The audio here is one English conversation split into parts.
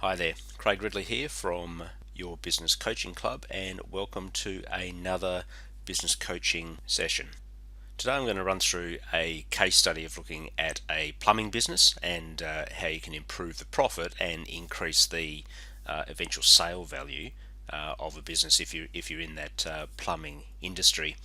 Hi there, Craig Ridley here from Your Business Coaching Club, and welcome to another business coaching session. Today I'm going to run through a case study of looking at a plumbing business and how you can improve the profit and increase the eventual sale value of a business if you're in that plumbing industry.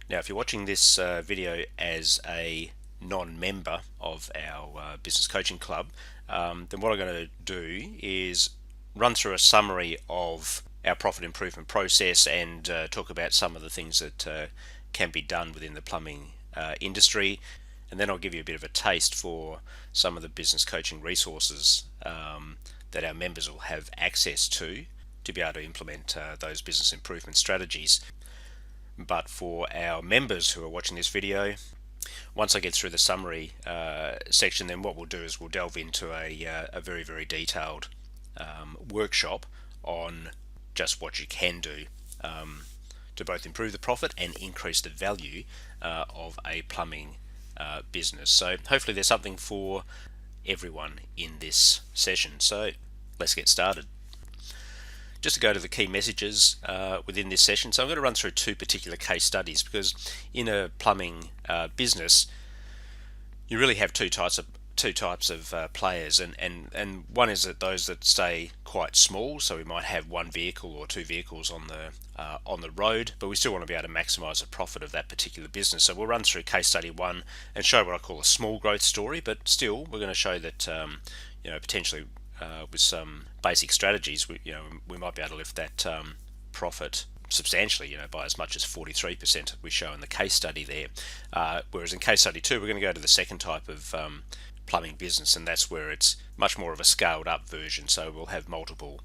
Now, if you're watching this video as a non-member of our business coaching club, then what I'm going to do is run through a summary of our profit improvement process and talk about some of the things that can be done within the plumbing industry, and then I'll give you a bit of a taste for some of the business coaching resources that our members will have access to be able to implement those business improvement strategies. But for our members who are watching this video, once I get through the summary section, then what we'll do is we'll delve into a very, very detailed workshop on just what you can do to both improve the profit and increase the value of a plumbing business. So hopefully there's something for everyone in this session. So let's get started. Just to go to the key messages within this session, so I'm going to run through two particular case studies, because in a plumbing business you really have two types of players, and one is that those that stay quite small, so we might have one vehicle or two vehicles on the road, but we still want to be able to maximize the profit of that particular business. So we'll run through case study one and show what I call a small growth story, but still we're going to show that potentially with some basic strategies, we might be able to lift that profit substantially, by as much as 43% we show in the case study there. Whereas in case study two, we're going to go to the second type of plumbing business, and that's where it's much more of a scaled up version. So we'll have multiple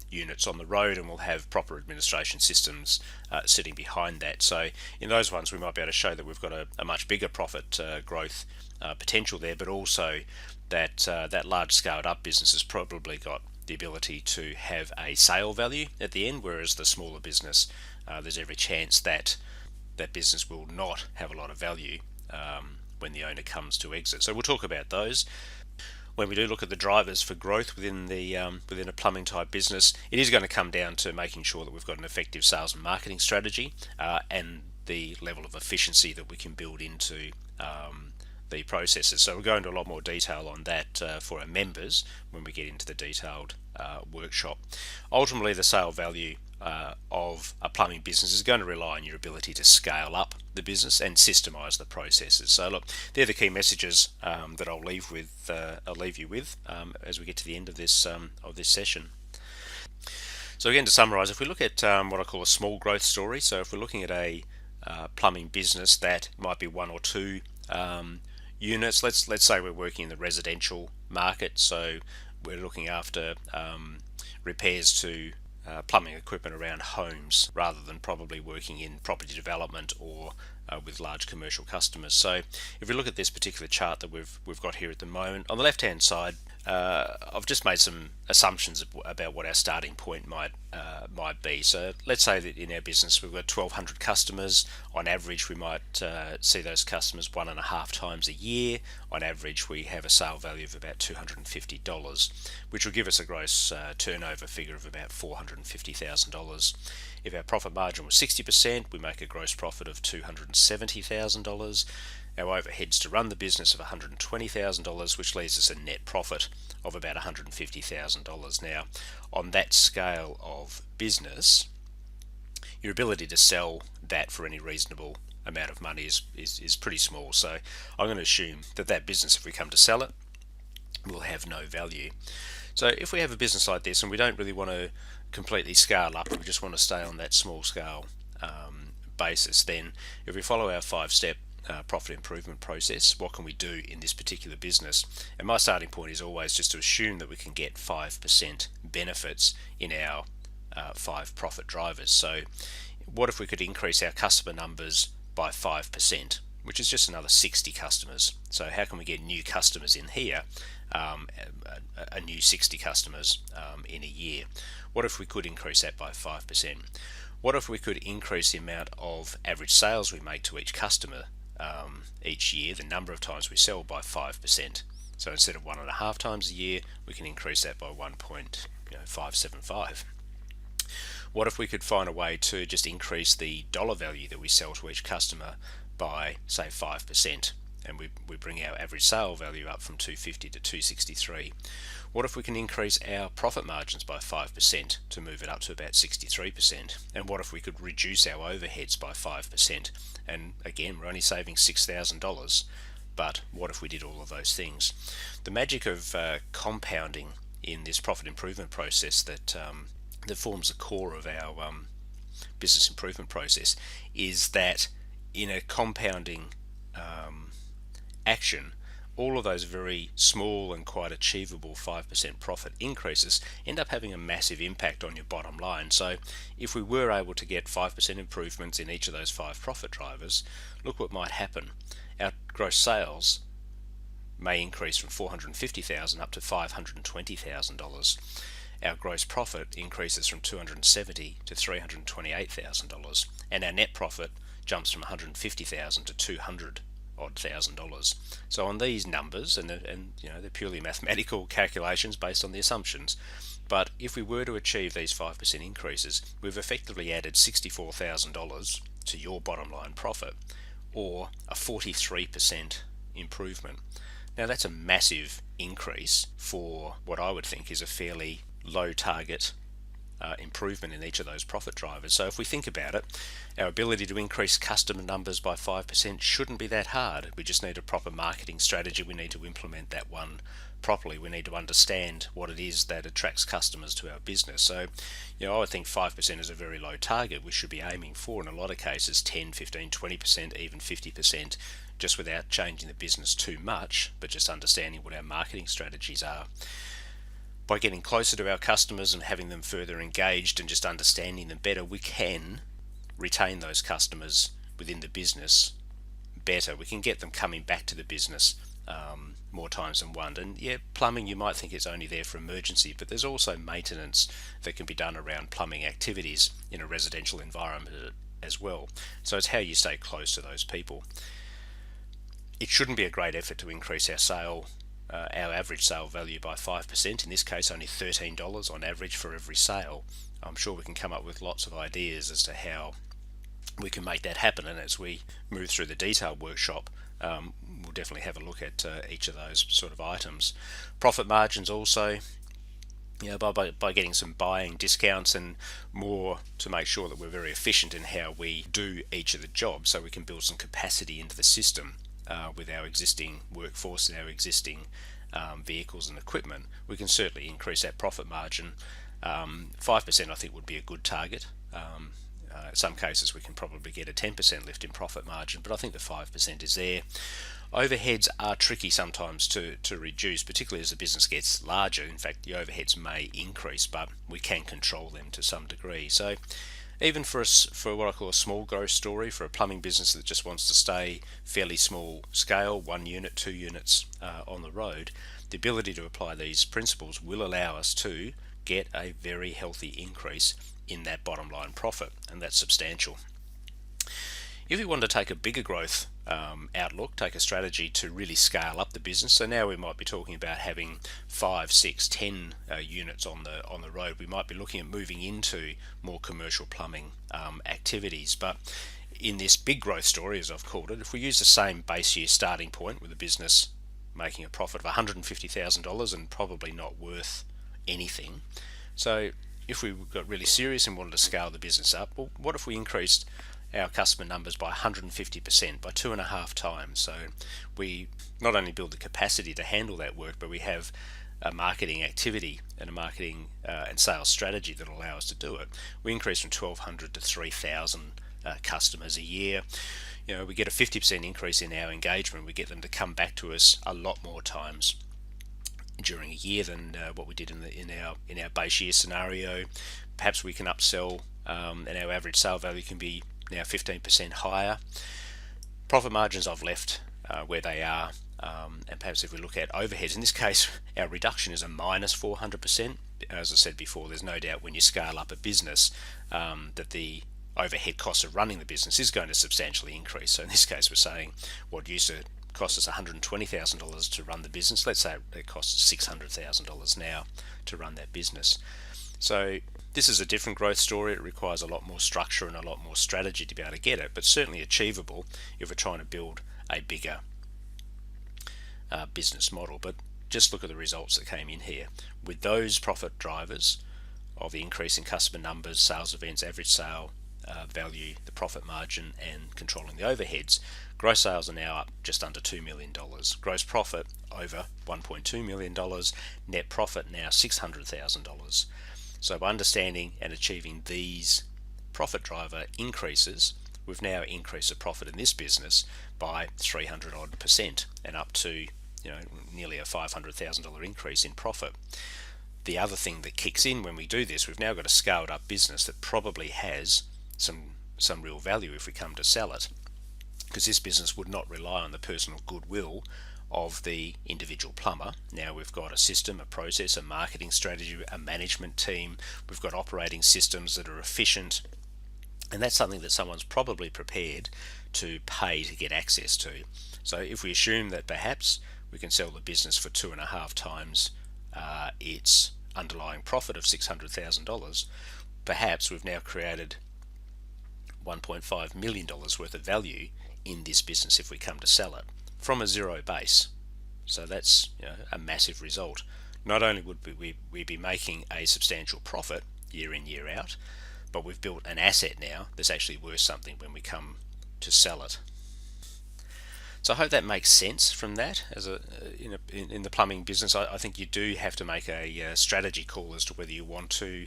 units on the road, and we'll have proper administration systems sitting behind that. So in those ones, we might be able to show that we've got a much bigger profit growth potential there, but also that large scaled up business has probably got the ability to have a sale value at the end, whereas the smaller business, there's every chance that that business will not have a lot of value when the owner comes to exit. So we'll talk about those. When we do look at the drivers for growth within a plumbing type business, it is going to come down to making sure that we've got an effective sales and marketing strategy and the level of efficiency that we can build into the processes. So we'll go into a lot more detail on that for our members when we get into the detailed workshop. Ultimately, the sale value of a plumbing business is going to rely on your ability to scale up the business and systemize the processes. So look, they're the key messages that I'll leave you with as we get to the end of this session. So again, to summarize, if we look at what I call a small growth story, so if we're looking at a plumbing business that might be one or two units, let's say we're working in the residential market, so we're looking after repairs to plumbing equipment around homes rather than probably working in property development or with large commercial customers. So if we look at this particular chart that we've got here at the moment, on the left hand side, I've just made some assumptions about what our starting point might be. So let's say that in our business we've got 1,200 customers. On average, we might see those customers 1.5 times a year. On average, we have a sale value of about $250, which will give us a gross turnover figure of about $450,000. If our profit margin was 60%, we make a gross profit of $270,000. Our overheads to run the business of $120,000, which leaves us a net profit of about $150,000. Now, on that scale of business, your ability to sell that for any reasonable amount of money is pretty small. So I'm going to assume that business, if we come to sell it, will have no value. So if we have a business like this and we don't really want to completely scale up, we just want to stay on that small scale basis, then if we follow our 5-step profit improvement process, what can we do in this particular business? And my starting point is always just to assume that we can get 5% benefits in our 5 profit drivers. So what if we could increase our customer numbers by 5%, which is just another 60 customers? So how can we get new customers in here, a new 60 customers in a year? What if we could increase that by 5%? What if we could increase the amount of average sales we make to each customer each year, the number of times we sell, by 5%? So instead of 1.5 times a year, we can increase that by 1.575. What if we could find a way to just increase the dollar value that we sell to each customer by, say, 5%, and we bring our average sale value up from 250 to 263? What if we can increase our profit margins by 5% to move it up to about 63%? And what if we could reduce our overheads by 5%? And again, we're only saving $6,000, but what if we did all of those things? The magic of compounding in this profit improvement process that forms the core of our business improvement process is that in a compounding action, all of those very small and quite achievable 5% profit increases end up having a massive impact on your bottom line. So if we were able to get 5% improvements in each of those 5 profit drivers, look what might happen. Our gross sales may increase from $450,000 up to $520,000. Our gross profit increases from $270,000 to $328,000, and our net profit jumps from $150,000 to $200,000. So on these numbers, and they're purely mathematical calculations based on the assumptions, but if we were to achieve these 5% increases, we've effectively added $64,000 to your bottom line profit, or a 43% improvement. Now that's a massive increase for what I would think is a fairly low target improvement in each of those profit drivers. So if we think about it, our ability to increase customer numbers by 5% shouldn't be that hard. We just need a proper marketing strategy. We need to implement that one properly. We need to understand what it is that attracts customers to our business. So, I would think 5% is a very low target. We should be aiming for, in a lot of cases, 10, 15, 20%, even 50%, just without changing the business too much, but just understanding what our marketing strategies are. By getting closer to our customers and having them further engaged and just understanding them better, we can retain those customers within the business better. We can get them coming back to the business more times than one. And yeah, plumbing, you might think it's only there for emergency, but there's also maintenance that can be done around plumbing activities in a residential environment as well. So it's how you stay close to those people. It shouldn't be a great effort to increase our average sale value by 5%, in this case only $13 on average for every sale. I'm sure we can come up with lots of ideas as to how we can make that happen, and as we move through the detailed workshop, we'll definitely have a look at each of those sort of items. Profit margins also, by getting some buying discounts and more to make sure that we're very efficient in how we do each of the jobs, so we can build some capacity into the system with our existing workforce and our existing vehicles and equipment. We can certainly increase that profit margin. 5% I think would be a good target. In some cases we can probably get a 10% lift in profit margin, but I think the 5% is there. Overheads are tricky sometimes to reduce, particularly as the business gets larger. In fact, the overheads may increase, but we can control them to some degree. So even for what I call a small growth story, for a plumbing business that just wants to stay fairly small scale, 1 unit, 2 units on the road, the ability to apply these principles will allow us to get a very healthy increase in that bottom line profit, and that's substantial. If we want to take a bigger growth outlook, take a strategy to really scale up the business, so now we might be talking about having 5, 6, 10 units on the road. We might be looking at moving into more commercial plumbing activities. But in this big growth story, as I've called it, if we use the same base year starting point with a business making a profit of $150,000 and probably not worth anything, so if we got really serious and wanted to scale the business up, well, what if we increased our customer numbers by 150%, by 2.5 times? So we not only build the capacity to handle that work, but we have a marketing activity and a marketing and sales strategy that allow us to do it. We increase from 1,200 to 3,000 customers a year. We get a 50% increase in our engagement. We get them to come back to us a lot more times during a year than what we did in our base year scenario. Perhaps we can upsell, and our average sale value can be now 15% higher. Profit margins I've left where they are, and perhaps if we look at overheads, in this case our reduction is a minus 400%. As I said before, there's no doubt when you scale up a business that the overhead costs of running the business is going to substantially increase. So in this case we're saying what used to cost us $120,000 to run the business. Let's say it costs $600,000 now to run that business. So this is a different growth story. It requires a lot more structure and a lot more strategy to be able to get it, but certainly achievable if we're trying to build a bigger business model. But just look at the results that came in here. With those profit drivers of the increase in customer numbers, sales events, average sale value, the profit margin, and controlling the overheads, gross sales are now up just under $2 million. Gross profit over $1.2 million. Net profit now $600,000. So by understanding and achieving these profit driver increases, we've now increased the profit in this business by 300% and up to nearly a $500,000 increase in profit. The other thing that kicks in when we do this, we've now got a scaled up business that probably has some real value if we come to sell it, because this business would not rely on the personal goodwill of the individual plumber. Now we've got a system, a process, a marketing strategy, a management team. We've got operating systems that are efficient, and that's something that someone's probably prepared to pay to get access to. So if we assume that perhaps we can sell the business for 2.5 times its underlying profit of $600,000, perhaps we've now created $1.5 million worth of value in this business if we come to sell it from a zero base. So that's a massive result. Not only would we be making a substantial profit year in, year out, but we've built an asset now that's actually worth something when we come to sell it. So I hope that makes sense from that. In the plumbing business, I think you do have to make a strategy call as to whether you want to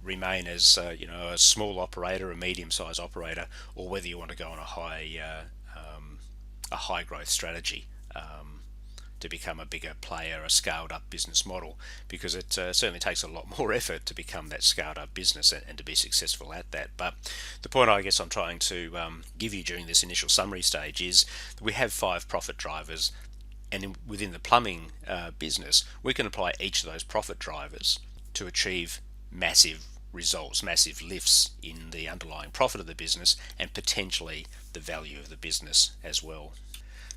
remain as a small operator, a medium-sized operator, or whether you want to go on a high growth strategy to become a bigger player, a scaled up business model, because it certainly takes a lot more effort to become that scaled up business and to be successful at that. But the point I guess I'm trying to give you during this initial summary stage is that we have 5 profit drivers, and within the plumbing business we can apply each of those profit drivers to achieve massive results, massive lifts in the underlying profit of the business and potentially the value of the business as well.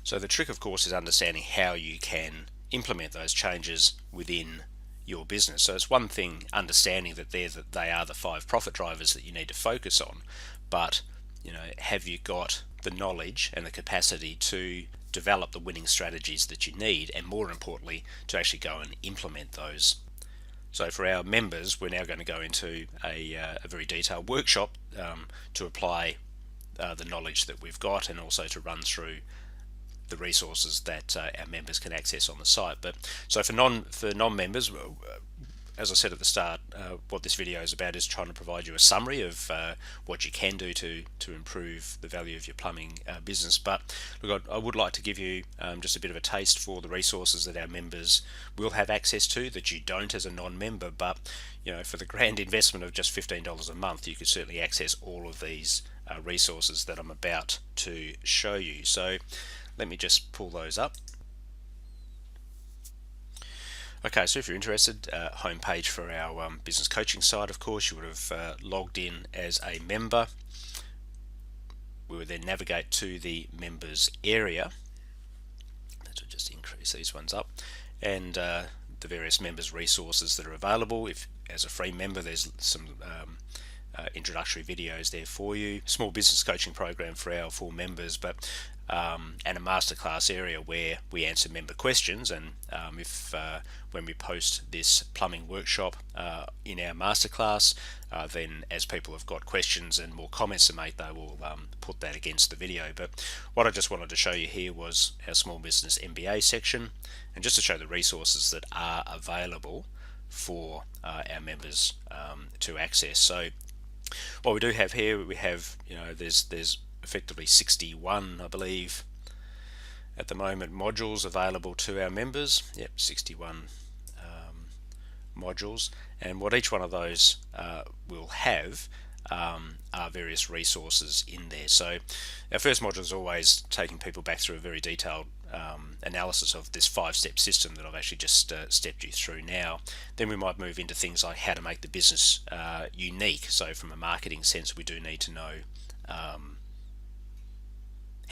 So the trick, of course, is understanding how you can implement those changes within your business. So it's one thing understanding that they are the 5 profit drivers that you need to focus on, but have you got the knowledge and the capacity to develop the winning strategies that you need, and more importantly, to actually go and implement those. So for our members, we're now going to go into a very detailed workshop to apply the knowledge that we've got, and also to run through the resources that our members can access on the site. But so for non-members, as I said at the start, what this video is about is trying to provide you a summary of what you can do to improve the value of your plumbing business. But look, I would like to give you just a bit of a taste for the resources that our members will have access to that you don't as a non-member. But for the grand investment of just $15 a month, you could certainly access all of these resources that I'm about to show you. So let me just pull those up. Okay, so if you're interested, homepage for our business coaching site, of course, you would have logged in as a member. We would then navigate to the members area. That will just increase these ones up, and the various members resources that are available. If as a free member, there's some introductory videos there for you. Small business coaching program for our full members, but and a masterclass area where we answer member questions. And if when we post this plumbing workshop in our masterclass, then as people have got questions and more comments to make, they will put that against the video. But what I just wanted to show you here was our small business MBA section, and just to show the resources that are available for our members to access. So what we do have here, we have there's effectively 61, I believe, at the moment, modules available to our members. Yep, 61 modules, and what each one of those will have are various resources in there. So our first module is always taking people back through a very detailed analysis of this 5-step system that I've actually just stepped you through now. Then we might move into things like how to make the business unique. So from a marketing sense, we do need to know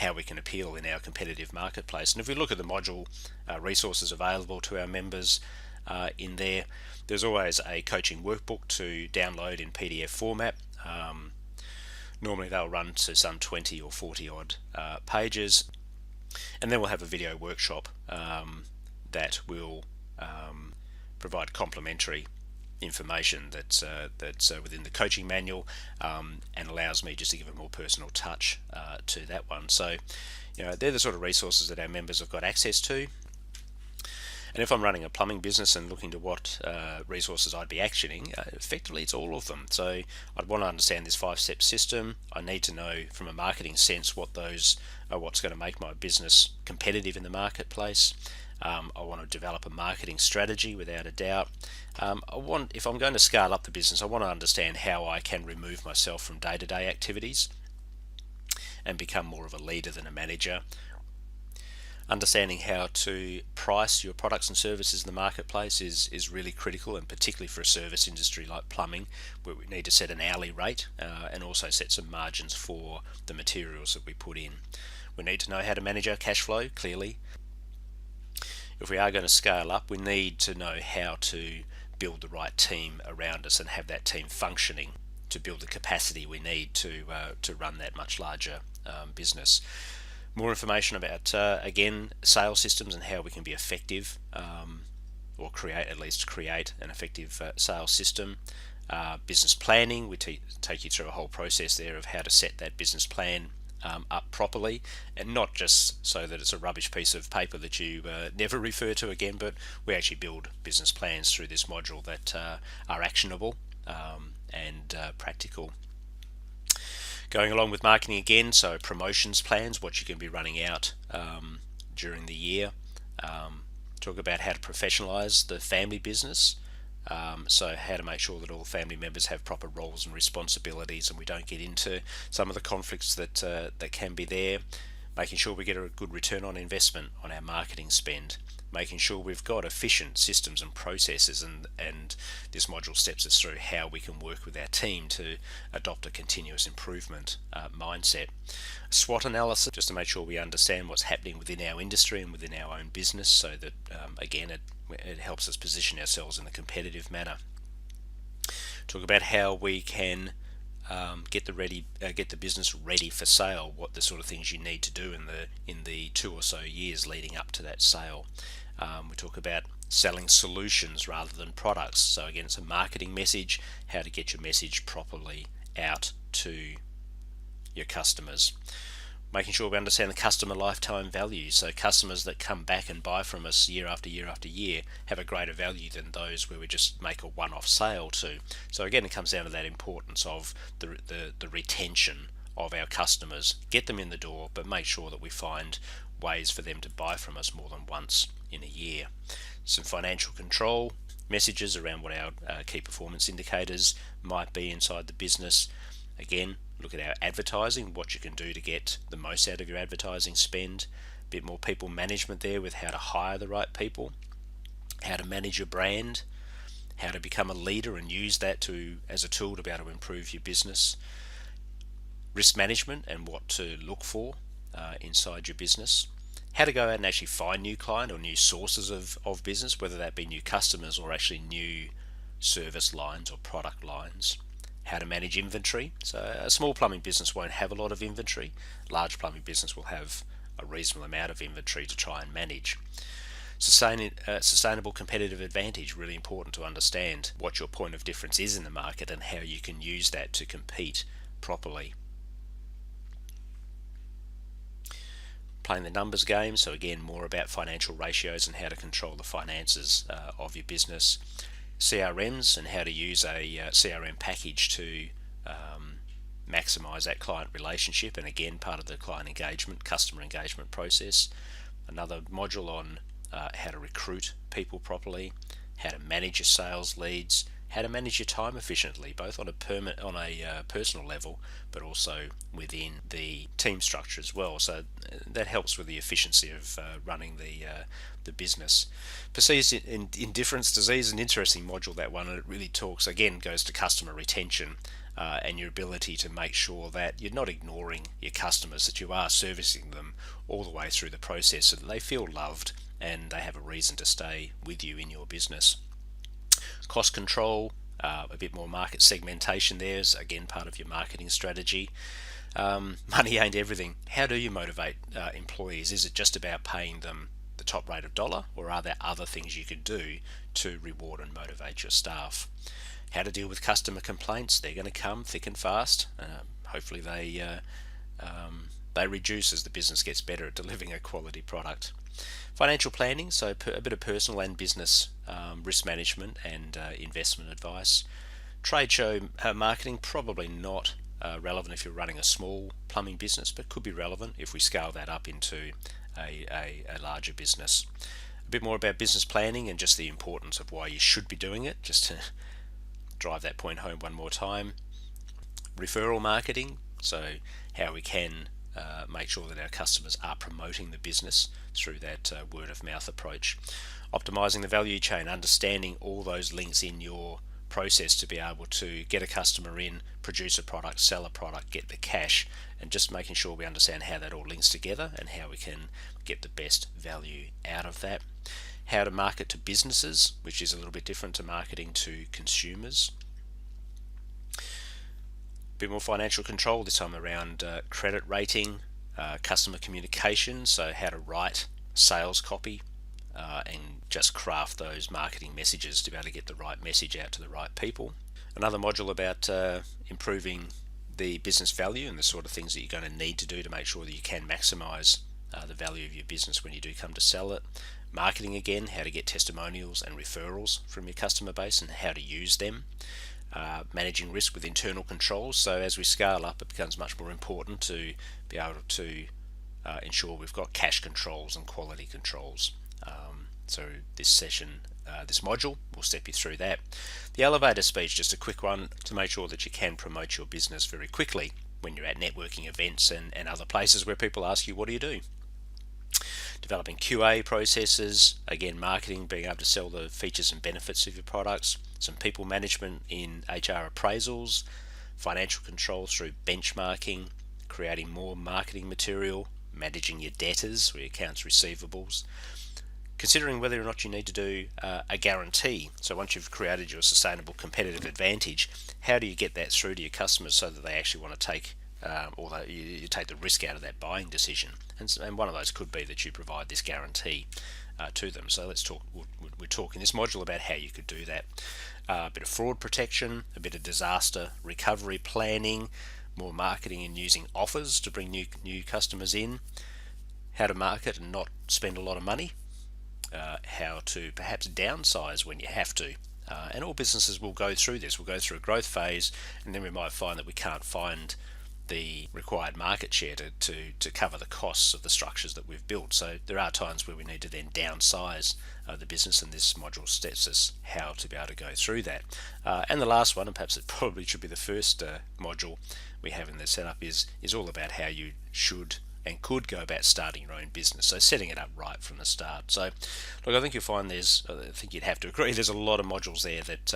how we can appeal in our competitive marketplace. And if we look at the module resources available to our members in there, there's always a coaching workbook to download in PDF format. Normally they'll run to some 20 or 40 odd pages, and then we'll have a video workshop that will provide complementary information that's within the coaching manual, and allows me just to give a more personal touch to that one. So, they're the sort of resources that our members have got access to. And if I'm running a plumbing business and looking to what resources I'd be actioning, effectively it's all of them. So I'd want to understand this 5-step system. I need to know from a marketing sense what those are, what's going to make my business competitive in the marketplace. I want to develop a marketing strategy without a doubt. If I'm going to scale up the business, I want to understand how I can remove myself from day-to-day activities and become more of a leader than a manager. Understanding how to price your products and services in the marketplace is really critical, and particularly for a service industry like plumbing, where we need to set an hourly rate and also set some margins for the materials that we put in. We need to know how to manage our cash flow clearly. If we are going to scale up, we need to know how to build the right team around us and have that team functioning to build the capacity we need to run that much larger business. More information about, again, sales systems and how we can be effective, or create an effective sales system. Business planning, we take you through a whole process there of how to set that business plan up properly, and not just so that it's a rubbish piece of paper that you never refer to again, but we actually build business plans through this module that are actionable and practical. Going along with marketing again, so promotions plans, what you can be running out during the year. Talk about how to professionalize the family business, so how to make sure that all family members have proper roles and responsibilities, and we don't get into some of the conflicts that can be there. Making sure we get a good return on investment on our marketing spend. Making sure we've got efficient systems and processes, and this module steps us through how we can work with our team to adopt a continuous improvement mindset. SWOT analysis, just to make sure we understand what's happening within our industry and within our own business, so that again it helps us position ourselves in a competitive manner. Talk about how we can get the business ready for sale, what the sort of things you need to do in the 2 or so years leading up to that sale. We talk about selling solutions rather than products. So again, it's a marketing message, how to get your message properly out to your customers. Making sure we understand the customer lifetime value. So customers that come back and buy from us year after year after year have a greater value than those where we just make a one-off sale to. So again, it comes down to that importance of the retention of our customers. Get them in the door, but make sure that we find ways for them to buy from us more than once in a year. Some financial control messages around what our key performance indicators might be inside the business. Again, look at our advertising, what you can do to get the most out of your advertising spend. A bit more people management there with how to hire the right people, how to manage your brand, how to become a leader and use that as a tool to be able to improve your business. Risk management and what to look for inside your business. How to go out and actually find new client or new sources of business, whether that be new customers or actually new service lines or product lines. How to manage inventory. So a small plumbing business won't have a lot of inventory. Large plumbing business will have a reasonable amount of inventory to try and manage. Sustainable competitive advantage, really important to understand what your point of difference is in the market and how you can use that to compete properly. Playing the numbers game, so again, more about financial ratios and how to control the finances of your business. CRMs and how to use a CRM package to maximize that client relationship, and again, part of the client engagement, customer engagement process. Another module on how to recruit people properly, how to manage your sales leads, how to manage your time efficiently, both on a personal level, but also within the team structure as well. So that helps with the efficiency of running the business. Perceived indifference disease, an interesting module, that one, and it really goes to customer retention. And your ability to make sure that you're not ignoring your customers, that you are servicing them all the way through the process so that they feel loved and they have a reason to stay with you in your business. Cost control, a bit more market segmentation there is again part of your marketing strategy. Money ain't everything. How do you motivate employees? Is it just about paying them the top rate of dollar, or are there other things you could do to reward and motivate your staff? How to deal with customer complaints? They're going to come thick and fast. Hopefully they reduce as the business gets better at delivering a quality product. Financial planning, so a bit of personal and business risk management and investment advice. Trade show marketing, probably not relevant if you're running a small plumbing business, but could be relevant if we scale that up into a larger business. A bit more about business planning and just the importance of why you should be doing it, just to drive that point home one more time. Referral marketing, so how we can make sure that our customers are promoting the business through that word of mouth approach. Optimizing the value chain, understanding all those links in your process to be able to get a customer in, produce a product, sell a product, get the cash, and just making sure we understand how that all links together and how we can get the best value out of that. How to market to businesses, which is a little bit different to marketing to consumers. A bit more financial control this time around credit rating, customer communication, so how to write sales copy and just craft those marketing messages to be able to get the right message out to the right people. Another module about improving the business value and the sort of things that you're going to need to do to make sure that you can maximize the value of your business when you do come to sell it. Marketing again, how to get testimonials and referrals from your customer base and how to use them. Managing risk with internal controls, so as we scale up it becomes much more important to be able to ensure we've got cash controls and quality controls. So this session, this module will step you through that. The elevator speech, just a quick one to make sure that you can promote your business very quickly when you're at networking events and other places where people ask you, what do you do? Developing QA processes, again marketing, being able to sell the features and benefits of your products, some people management in HR appraisals, financial control through benchmarking, creating more marketing material, managing your debtors or your accounts receivables, considering whether or not you need to do a guarantee. So once you've created your sustainable competitive advantage, how do you get that through to your customers so that they actually want to take or you take the risk out of that buying decision? And one of those could be that you provide this guarantee to them. So let's talk. We're talking this module about how you could do that. A bit of fraud protection, a bit of disaster recovery planning, more marketing and using offers to bring new customers in. How to market and not spend a lot of money. How to perhaps downsize when you have to. And all businesses will go through this. We'll go through a growth phase, and then we might find that we can't find the required market share to cover the costs of the structures that we've built. So there are times where we need to then downsize the business, and this module steps us how to be able to go through that. And the last one, and perhaps it probably should be the first module we have in the setup, is all about how you should and could go about starting your own business. So setting it up right from the start. So look, I think you'll find I think you'd have to agree, there's a lot of modules there that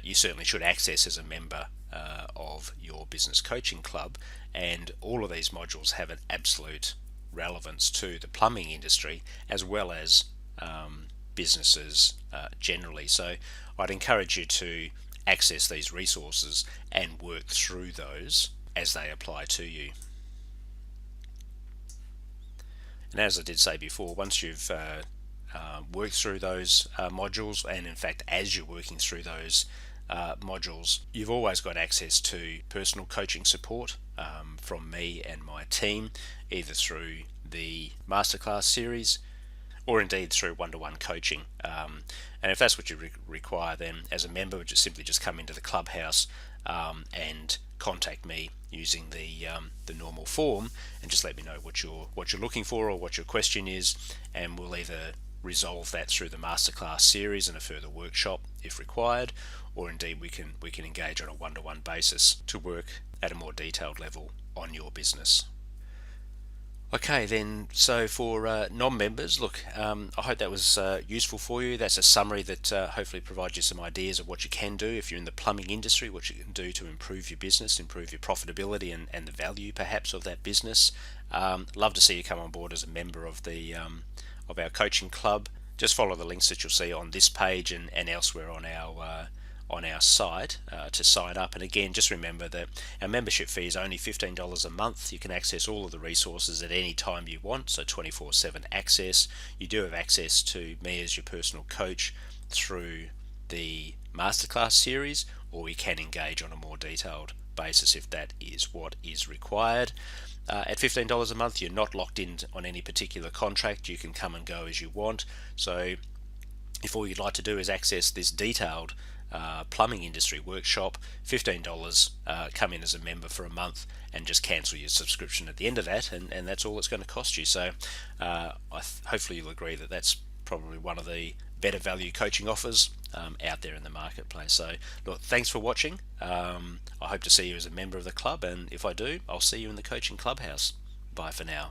you certainly should access as a member of your business coaching club, and all of these modules have an absolute relevance to the plumbing industry as well as businesses generally. So I'd encourage you to access these resources and work through those as they apply to you. And as I did say before, once you've worked through those modules, and in fact as you're working through those modules, you've always got access to personal coaching support from me and my team, either through the masterclass series or indeed through one-to-one coaching. And if that's what you require, then as a member, simply just come into the clubhouse and contact me using the normal form, and just let me know what you're looking for or what your question is, and we'll either resolve that through the masterclass series and a further workshop if required, or indeed we can engage on a one-to-one basis to work at a more detailed level on your business. Okay then, so for non-members, look, I hope that was useful for you. That's a summary that hopefully provides you some ideas of what you can do if you're in the plumbing industry, what you can do to improve your business, improve your profitability and the value perhaps of that business. Love to see you come on board as a member of the of our coaching club. Just follow the links that you'll see on this page and elsewhere on our site to sign up. And again, just remember that our membership fee is only $15 a month. You can access all of the resources at any time you want, so 24/7 access. You do have access to me as your personal coach through the masterclass series, or we can engage on a more detailed basis if that is what is required. At $15 a month, you're not locked in on any particular contract. You can come and go as you want. So if all you'd like to do is access this detailed plumbing industry workshop, $15, come in as a member for a month and just cancel your subscription at the end of that, and that's all it's going to cost you. So hopefully you'll agree that that's probably one of the better value coaching offers out there in the marketplace. So look, thanks for watching. I hope to see you as a member of the club, and if I do, I'll see you in the coaching clubhouse. Bye for now.